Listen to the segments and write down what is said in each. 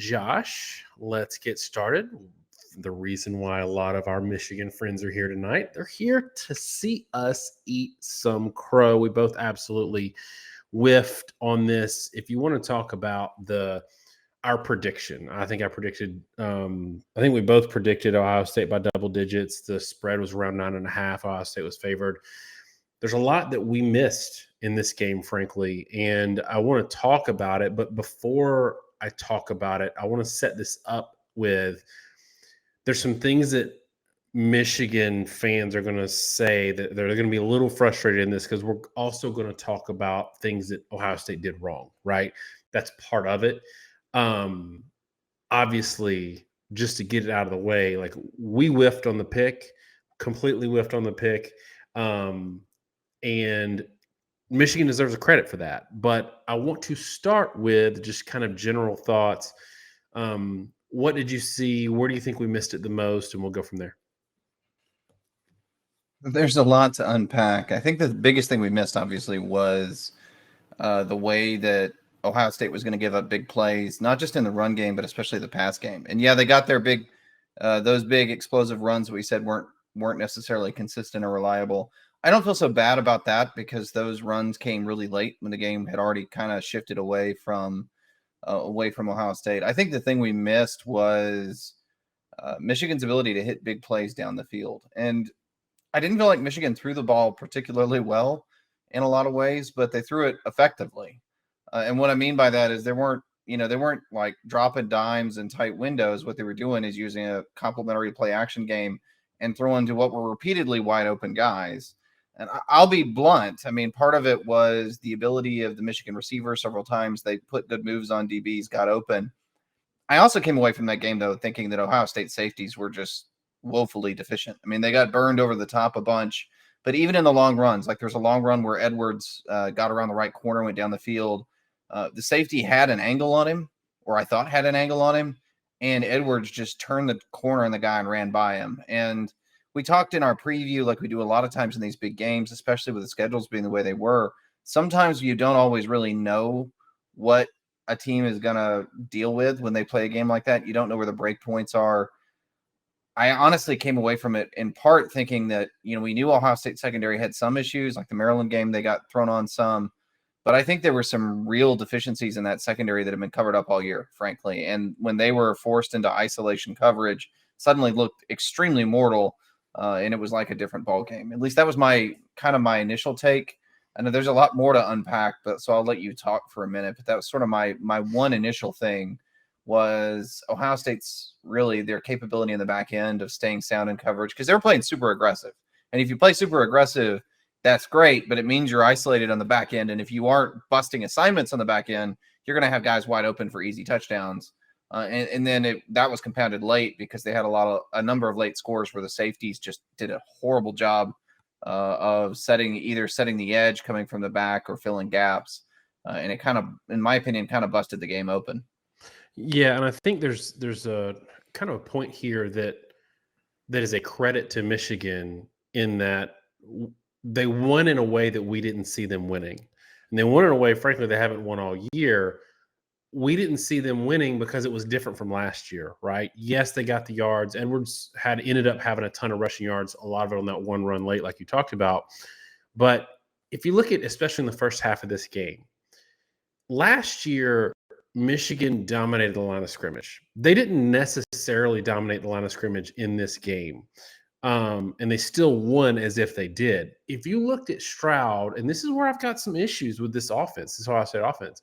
Josh. Let's get started. The reason why a lot of our Michigan friends are here tonight, they're here to see us eat some crow. We both absolutely whiffed on this. If you want to talk about our prediction, I think we both predicted Ohio State by double digits. The spread was around 9.5. Ohio State was favored. There's a lot that we missed in this game, frankly, and I want to talk about it. But before I talk about it, I want to set this up with there's some things that Michigan fans are going to say that they're going to be a little frustrated in this because we're also going to talk about things that Ohio State did wrong, right? That's part of it. Obviously, just to get it out of the way, like we whiffed on the pick, completely whiffed on the pick. And Michigan deserves a credit for that. But I want to start with just kind of general thoughts. What did you see? Where do you think we missed it the most? And we'll go from there. There's a lot to unpack. I think the biggest thing we missed, obviously, was the way that Ohio State was going to give up big plays, not just in the run game, but especially the pass game. And yeah, they got their those big explosive runs that we said weren't necessarily consistent or reliable. I don't feel so bad about that because those runs came really late when the game had already kind of shifted away from Ohio State. I think the thing we missed was Michigan's ability to hit big plays down the field. And I didn't feel like Michigan threw the ball particularly well in a lot of ways, but they threw it effectively. And what I mean by that is they weren't like dropping dimes in tight windows. What they were doing is using a complementary play action game and throwing to what were repeatedly wide open guys. And I'll be blunt. I mean, part of it was the ability of the Michigan receiver. Several times they put good moves on DBs, got open. I also came away from that game, though, thinking that Ohio State safeties were just woefully deficient. I mean, they got burned over the top a bunch. But even in the long runs, like there's a long run where Edwards got around the right corner, went down the field. The safety had an angle on him, or I thought had an angle on him, and Edwards just turned the corner on the guy and ran by him. And we talked in our preview, like we do a lot of times in these big games, especially with the schedules being the way they were. Sometimes you don't always really know what a team is going to deal with when they play a game like that. You don't know where the break points are. I honestly came away from it in part thinking that, we knew Ohio State secondary had some issues, like the Maryland game, they got thrown on some. But I think there were some real deficiencies in that secondary that have been covered up all year, frankly. And when they were forced into isolation coverage, suddenly looked extremely mortal. And it was like a different ball game. At least that was my initial take. I know there's a lot more to unpack, so I'll let you talk for a minute. But that was sort of my one initial thing was Ohio State's really their capability in the back end of staying sound in coverage because they were playing super aggressive. And if you play super aggressive, that's great, but it means you're isolated on the back end. And if you aren't busting assignments on the back end, you're going to have guys wide open for easy touchdowns. And then that was compounded late because they had a number of late scores where the safeties just did a horrible job of setting the edge coming from the back or filling gaps. And it kind of, in my opinion, kind of busted the game open. Yeah, and I think there's a kind of a point here that is a credit to Michigan in that they won in a way that we didn't see them winning. And they won in a way, frankly, they haven't won all year. We didn't see them winning because it was different from last year, right? Yes, they got the yards. Edwards ended up having a ton of rushing yards, a lot of it on that one run late, like you talked about. But if you look at, especially in the first half of this game, last year, Michigan dominated the line of scrimmage. They didn't necessarily dominate the line of scrimmage in this game. And they still won as if they did. If you looked at Stroud, and this is where I've got some issues with this offense, this Ohio State offense.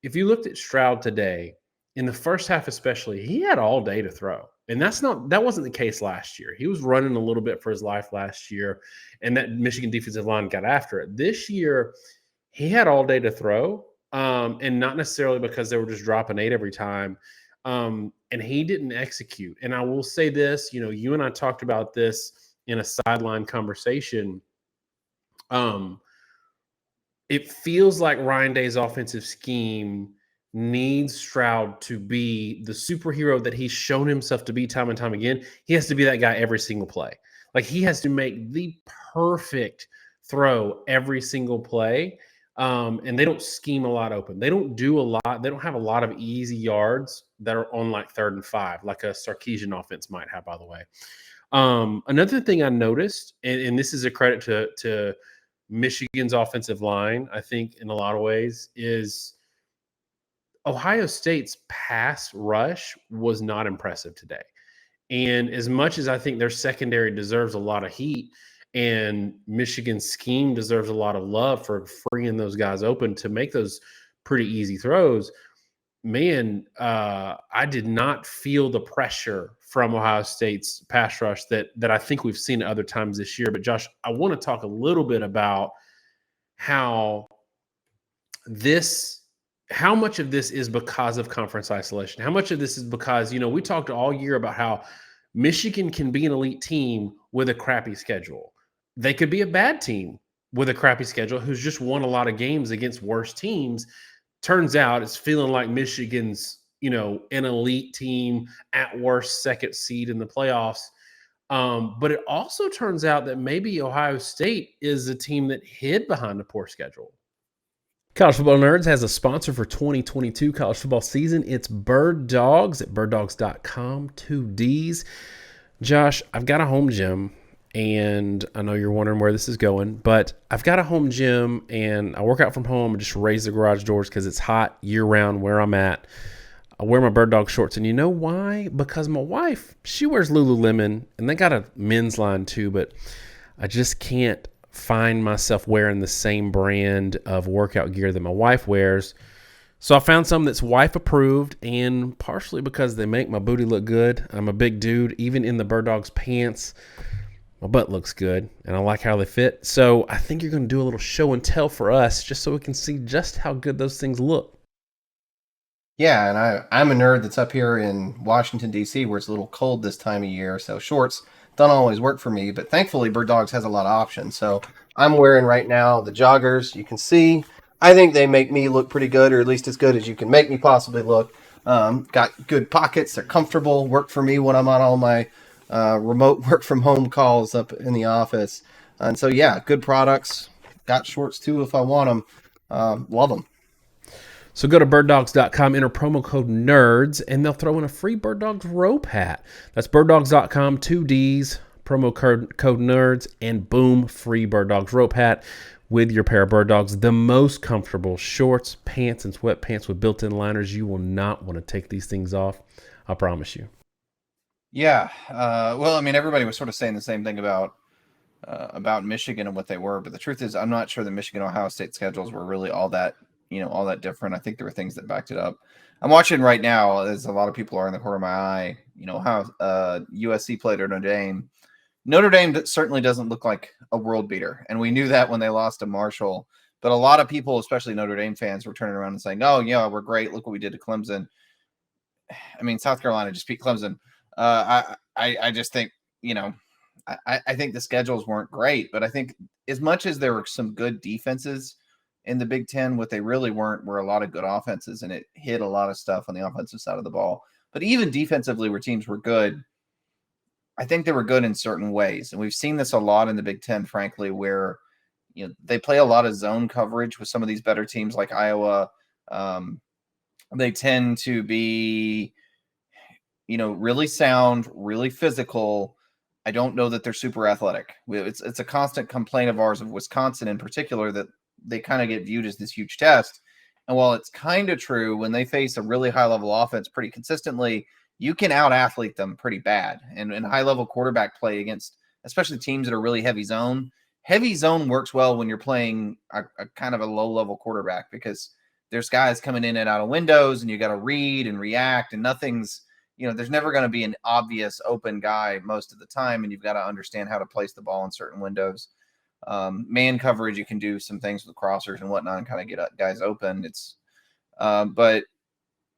If you looked at Stroud today, in the first half especially, he had all day to throw. And that wasn't the case last year. He was running a little bit for his life last year, and that Michigan defensive line got after it. This year, he had all day to throw, and not necessarily because they were just dropping 8 every time. And he didn't execute. And I will say this, you and I talked about this in a sideline conversation. It feels like Ryan Day's offensive scheme needs Stroud to be the superhero that he's shown himself to be time and time again. He has to be that guy every single play. Like he has to make the perfect throw every single play. and they don't scheme a lot open. They don't do a lot. They don't have a lot of easy yards that are on like 3rd and 5, like a Sarkisian offense might have, by the way. Another thing I noticed, and this is a credit to Michigan's offensive line, I think in a lot of ways, is Ohio State's pass rush was not impressive today. And as much as I think their secondary deserves a lot of heat and Michigan's scheme deserves a lot of love for freeing those guys open to make those pretty easy throws, man, I did not feel the pressure from Ohio State's pass rush that I think we've seen at other times this year. But Josh, I want to talk a little bit about how much of this is because of conference isolation. How much of this is because, we talked all year about how Michigan can be an elite team with a crappy schedule. They could be a bad team with a crappy schedule who's just won a lot of games against worse teams. Turns out it's feeling like Michigan's, an elite team at worst, second seed in the playoffs. But it also turns out that maybe Ohio State is a team that hid behind a poor schedule. College Football Nerds has a sponsor for 2022 college football season. It's Bird Dogs at birddogs.com, 2 Ds. Josh, I've got a home gym, and I know you're wondering where this is going, but I've got a home gym, and I work out from home and just raise the garage doors because it's hot year-round where I'm at. I wear my Bird Dog shorts, and you know why? Because my wife, she wears Lululemon, and they got a men's line too, but I just can't find myself wearing the same brand of workout gear that my wife wears. So I found some that's wife approved, and partially because they make my booty look good. I'm a big dude. Even in the Bird Dogs pants, my butt looks good, and I like how they fit. So I think you're going to do a little show and tell for us just so we can see just how good those things look. Yeah, and I'm a nerd that's up here in Washington, D.C., where it's a little cold this time of year, so shorts don't always work for me, but thankfully Bird Dogs has a lot of options. So I'm wearing right now the joggers. You can see, I think they make me look pretty good, or at least as good as you can make me possibly look. Got good pockets. They're comfortable. Work for me when I'm on all my remote work from home calls up in the office. And so, yeah, good products. Got shorts too if I want them. Love them. So go to birddogs.com, enter promo code NERDS, and they'll throw in a free Bird Dogs rope hat. That's birddogs.com, 2 Ds, promo code NERDS, and boom, free Bird Dogs rope hat with your pair of Bird Dogs. The most comfortable shorts, pants, and sweatpants with built-in liners. You will not want to take these things off. I promise you. Yeah. Well, I mean, everybody was sort of saying the same thing about Michigan and what they were, but the truth is I'm not sure the Michigan-Ohio State schedules were really all that different. I think there were things that backed it up. I'm watching right now, as a lot of people are in the corner of my eye, how USC played Notre Dame. Notre Dame certainly doesn't look like a world beater, and we knew that when they lost to Marshall. But a lot of people, especially Notre Dame fans, were turning around and saying, "Oh, yeah, we're great. Look what we did to Clemson." I mean, South Carolina just beat Clemson. I just think, I think the schedules weren't great, but I think as much as there were some good defenses in the Big Ten, what they really weren't were a lot of good offenses, and it hit a lot of stuff on the offensive side of the ball. But even defensively, where teams were good, I think they were good in certain ways. And we've seen this a lot in the Big Ten, frankly, where they play a lot of zone coverage with some of these better teams like Iowa. They tend to be, really sound, really physical. I don't know that they're super athletic. It's a constant complaint of ours, of Wisconsin in particular, that they kind of get viewed as this huge test. And while it's kind of true, when they face a really high-level offense pretty consistently, you can out-athlete them pretty bad. And in high-level quarterback play against, especially teams that are really heavy zone works well when you're playing a kind of a low-level quarterback, because there's guys coming in and out of windows, and you got to read and react, and nothing's, there's never going to be an obvious open guy most of the time, and you've got to understand how to place the ball in certain windows. Man coverage, you can do some things with crossers and whatnot and kind of get guys open. But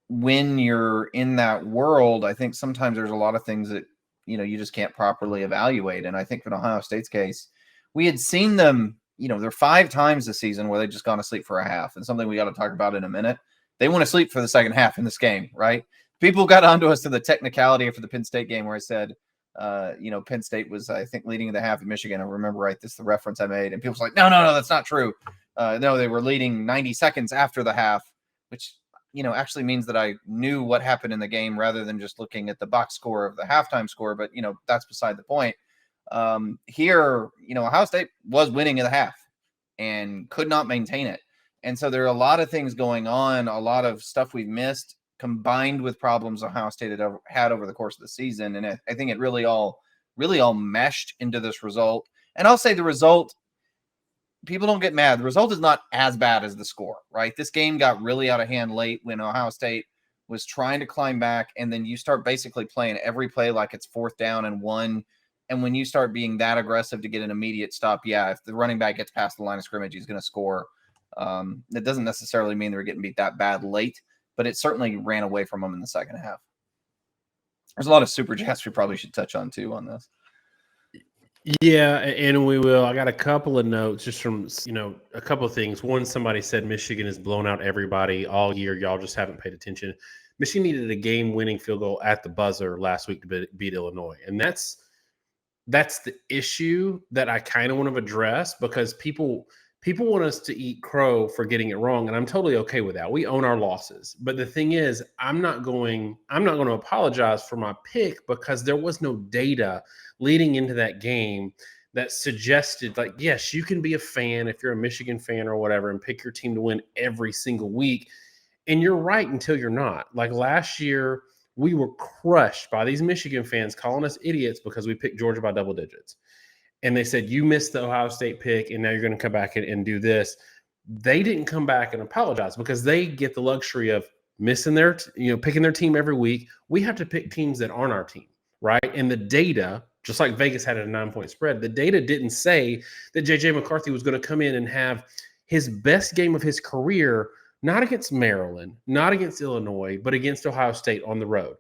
when you're in that world, I think sometimes there's a lot of things that, you just can't properly evaluate. And I think in Ohio State's case, we had seen them, there are 5 times this season where they've just gone to sleep for a half, and something we got to talk about in a minute. They went to sleep for the second half in this game, right? People got onto us to the technicality after the Penn State game where I said, Penn State was, I think, leading in the half of Michigan. I remember right. This is the reference I made. And people were like, no, that's not true. No, they were leading 90 seconds after the half, which actually means that I knew what happened in the game rather than just looking at the box score of the halftime score. But that's beside the point. Here, Ohio State was winning in the half and could not maintain it. And so there are a lot of things going on, a lot of stuff we've missed, combined with problems Ohio State had over the course of the season. And I think it really all meshed into this result. And I'll say the result, people don't get mad. The result is not as bad as the score, right? This game got really out of hand late when Ohio State was trying to climb back. And then you start basically playing every play like it's 4th down and 1. And when you start being that aggressive to get an immediate stop, if the running back gets past the line of scrimmage, he's going to score. That doesn't necessarily mean they were getting beat that bad late, but it certainly ran away from them in the second half. There's a lot of super chats we probably should touch on too on this. Yeah, and we will. I got a couple of notes just from, a couple of things. One, somebody said Michigan has blown out everybody all year. Y'all just haven't paid attention. Michigan needed a game-winning field goal at the buzzer last week to beat Illinois. And that's the issue that I kind of want to address, because people want us to eat crow for getting it wrong, and I'm totally okay with that. We own our losses. But the thing is, I'm not going to apologize for my pick, because there was no data leading into that game that suggested, like, yes, you can be a fan if you're a Michigan fan or whatever and pick your team to win every single week. And you're right until you're not. Like last year, we were crushed by these Michigan fans calling us idiots because we picked Georgia by double digits. And they said, you missed the Ohio State pick, and now you're going to come back and do this. They didn't come back and apologize, because they get the luxury of missing picking their team every week. We have to pick teams that aren't our team, right? And the data, just like Vegas had a 9-point spread, the data didn't say that J.J. McCarthy was going to come in and have his best game of his career, not against Maryland, not against Illinois, but against Ohio State on the road.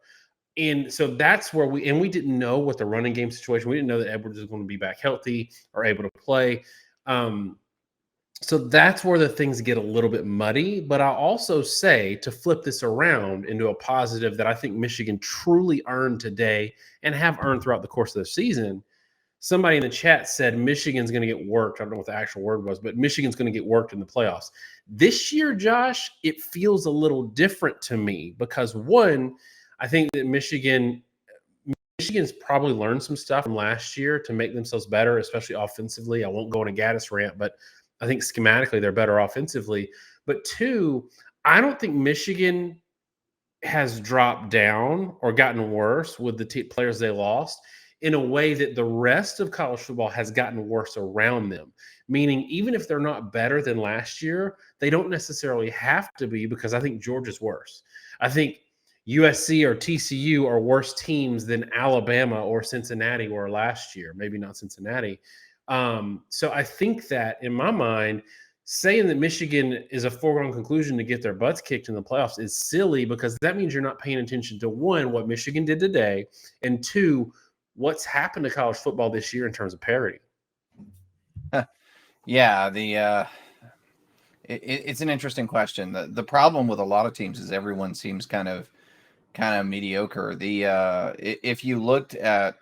And so that's where we didn't know what the running game situation. We didn't know that Edwards is going to be back healthy or able to play. So that's where the things get a little bit muddy. But I'll also say, to flip this around into a positive that I think Michigan truly earned today and have earned throughout the course of the season. Somebody in the chat said Michigan's going to get worked. I don't know what the actual word was, but Michigan's going to get worked in the playoffs. This year, Josh, it feels a little different to me, because one, I think that Michigan's probably learned some stuff from last year to make themselves better, especially offensively. I won't go on a Gaddis rant, but I think schematically they're better offensively. But two, I don't think Michigan has dropped down or gotten worse with the players they lost in a way that the rest of college football has gotten worse around them. Meaning, even if they're not better than last year, they don't necessarily have to be, because I think Georgia's worse. I think USC or TCU are worse teams than Alabama or Cincinnati were last year. Maybe not Cincinnati. So I think that, in my mind, saying that Michigan is a foregone conclusion to get their butts kicked in the playoffs is silly, because that means you're not paying attention to, one, what Michigan did today, and two, what's happened to college football this year in terms of parity. Yeah, it's an interesting question. The problem with a lot of teams is everyone seems kind of mediocre. If you looked at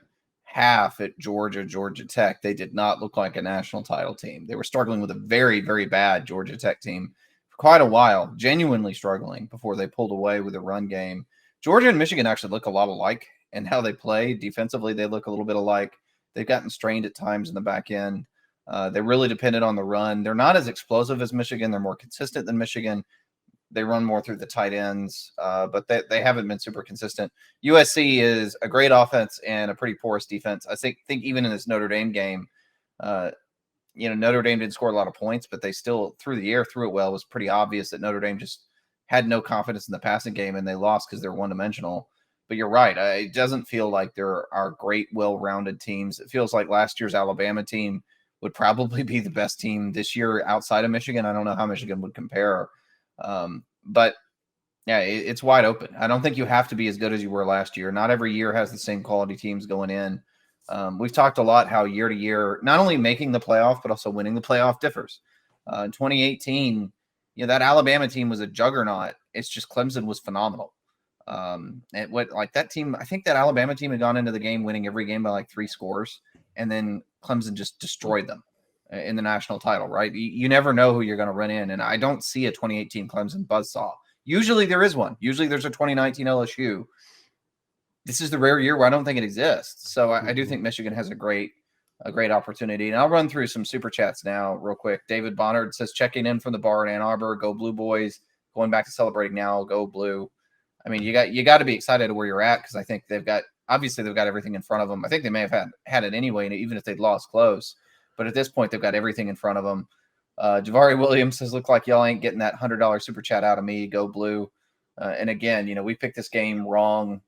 half at Georgia Tech, they did not look like a national title team. They were struggling with a very, very bad Georgia Tech team for quite a while, genuinely struggling before they pulled away with a run game. Georgia and Michigan actually look a lot alike in how they play. Defensively, they look a little bit alike. They've gotten strained at times in the back end. They're really dependent on the run. They're not as explosive as Michigan. They're more consistent than Michigan. They run more through the tight ends, but they haven't been super consistent. USC is a great offense and a pretty porous defense. I think even in this Notre Dame game, Notre Dame didn't score a lot of points, but they still, through the air, threw it well. It was pretty obvious that Notre Dame just had no confidence in the passing game, and they lost because they're one-dimensional. But you're right. It doesn't feel like there are great, well-rounded teams. It feels like last year's Alabama team would probably be the best team this year outside of Michigan. I don't know how Michigan would compare. But yeah, it's wide open. I don't think you have to be as good as you were last year. Not every year has the same quality teams going in. We've talked a lot how year to year, not only making the playoff, but also winning the playoff differs. In 2018, that Alabama team was a juggernaut. It's just Clemson was phenomenal. And that team, I think that Alabama team had gone into the game winning every game by like 3 scores, and then Clemson just destroyed them. in the national title, right? You never know who you're going to run in. And I don't see a 2018 Clemson buzzsaw. Usually there is one. Usually there's a 2019 LSU. This is the rare year where I don't think it exists. So I do think Michigan has a great opportunity. And I'll run through some super chats now real quick. David Bonnard says, checking in from the bar in Ann Arbor. Go Blue Boys. Going back to celebrating now. Go Blue. I mean, you got to be excited where you're at, because I think they've got everything in front of them. I think they may have had it anyway, even if they'd lost close. But at this point, they've got everything in front of them. Javari Williams says, look like y'all ain't getting that $100 super chat out of me. Go Blue. And again, we picked this game wrong.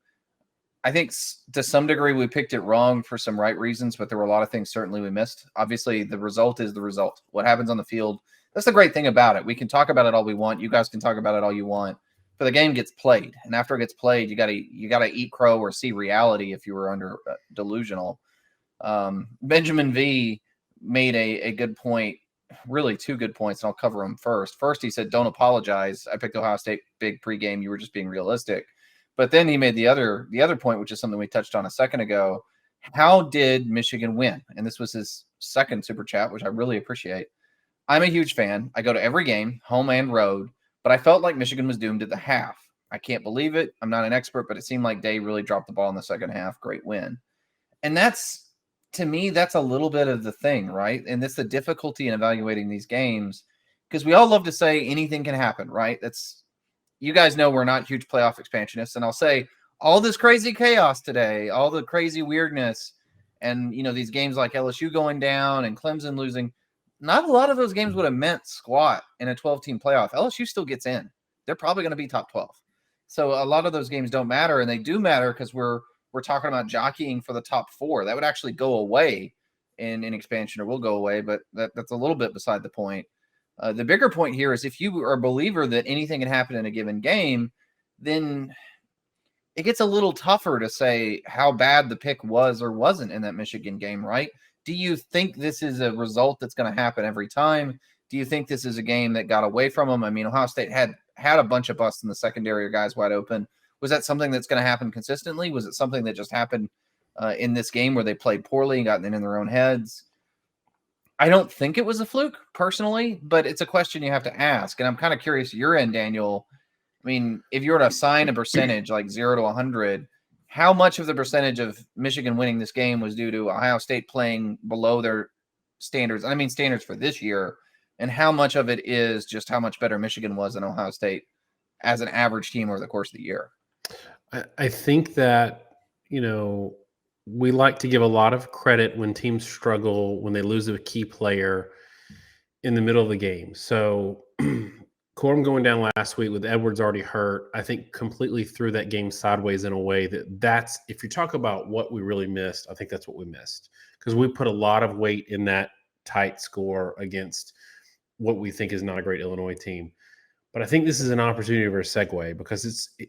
I think to some degree we picked it wrong for some right reasons, but there were a lot of things certainly we missed. Obviously, the result is the result. What happens on the field, that's the great thing about it. We can talk about it all we want. You guys can talk about it all you want. But the game gets played, and after it gets played, you gotta eat crow or see reality if you were under delusional. Benjamin V made a good point, really two good points, and I'll cover them first. First, he said, "Don't apologize. I picked Ohio State big pregame. You were just being realistic." But then he made the other point, which is something we touched on a second ago. How did Michigan win? And this was his second super chat, which I really appreciate. I'm a huge fan. I go to every game, home and road, but I felt like Michigan was doomed at the half. I can't believe it. I'm not an expert, but it seemed like Day really dropped the ball in the second half. Great win. And that's, to me, that's a little bit of the thing, right? And that's the difficulty in evaluating these games, because we all love to say anything can happen, right? You guys know we're not huge playoff expansionists, and I'll say all this crazy chaos today, all the crazy weirdness, and these games like LSU going down and Clemson losing, not a lot of those games would have meant squat in a 12-team playoff. LSU still gets in. They're probably going to be top 12. So a lot of those games don't matter, and they do matter because we're talking about jockeying for the top 4. That would actually go away in expansion, or will go away, but that's a little bit beside the point. The bigger point here is if you are a believer that anything can happen in a given game, then it gets a little tougher to say how bad the pick was or wasn't in that Michigan game, right? Do you think this is a result that's going to happen every time? Do you think this is a game that got away from them? I mean, Ohio State had a bunch of busts in the secondary or guys wide open. Was that something that's going to happen consistently? Was it something that just happened in this game where they played poorly and got in their own heads? I don't think it was a fluke personally, but it's a question you have to ask. And I'm kind of curious your end, Daniel. I mean, if you were to assign a percentage like 0 to 100, how much of the percentage of Michigan winning this game was due to Ohio State playing below their standards? I mean, standards for this year. And how much of it is just how much better Michigan was than Ohio State as an average team over the course of the year? I think that, we like to give a lot of credit when teams struggle, when they lose a key player in the middle of the game. So Corum going down last week with Edwards already hurt, I think completely threw that game sideways in a way that's, if you talk about what we really missed, I think that's what we missed, because we put a lot of weight in that tight score against what we think is not a great Illinois team. But I think this is an opportunity for a segue, because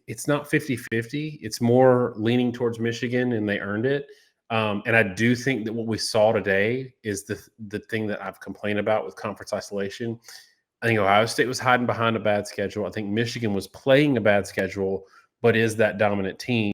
it's not 50-50. It's more leaning towards Michigan, and they earned it. And I do think that what we saw today is the thing that I've complained about with conference isolation. I think Ohio State was hiding behind a bad schedule. I think Michigan was playing a bad schedule, but is that dominant team.